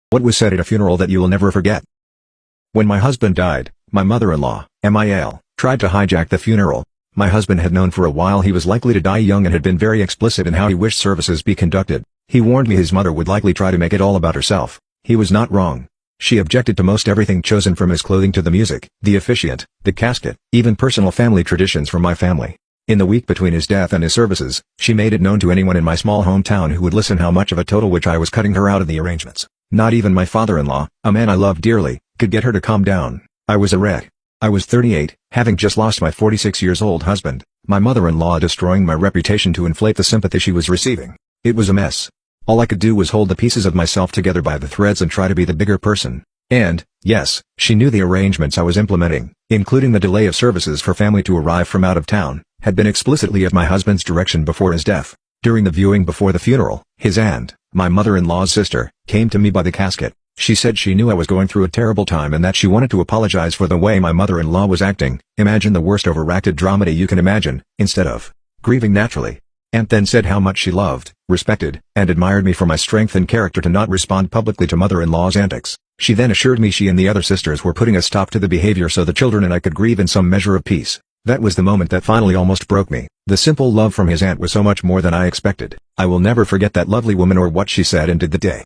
What was said at a funeral that you will never forget? When my husband died, my mother-in-law, Mil, tried to hijack the funeral. My husband had known for a while he was likely to die young and had been very explicit in how he wished services be conducted. He warned me his mother would likely try to make it all about herself. He was not wrong. She objected to most everything, chosen from his clothing to the music, the officiant, the casket, even personal family traditions from my family. In the week between his death and his services, she made it known to anyone in my small hometown who would listen how much of a total which I was cutting her out of the arrangements. Not even my father-in-law, a man I loved dearly, could get her to calm down. I was a wreck. I was 38, having just lost my 46-year-old husband, my mother-in-law destroying my reputation to inflate the sympathy she was receiving. It was a mess. All I could do was hold the pieces of myself together by the threads and try to be the bigger person. And, yes, she knew the arrangements I was implementing, including the delay of services for family to arrive from out of town, had been explicitly at my husband's direction before his death. During the viewing before the funeral, his aunt, my mother-in-law's sister, came to me by the casket. She said she knew I was going through a terrible time and that she wanted to apologize for the way my mother-in-law was acting. Imagine the worst overacted dramedy you can imagine, instead of grieving naturally. Aunt then said how much she loved, respected, and admired me for my strength and character to not respond publicly to mother-in-law's antics. She then assured me she and the other sisters were putting a stop to the behavior so the children and I could grieve in some measure of peace. That was the moment that finally almost broke me. The simple love from his aunt was so much more than I expected. I will never forget that lovely woman or what she said and did that day.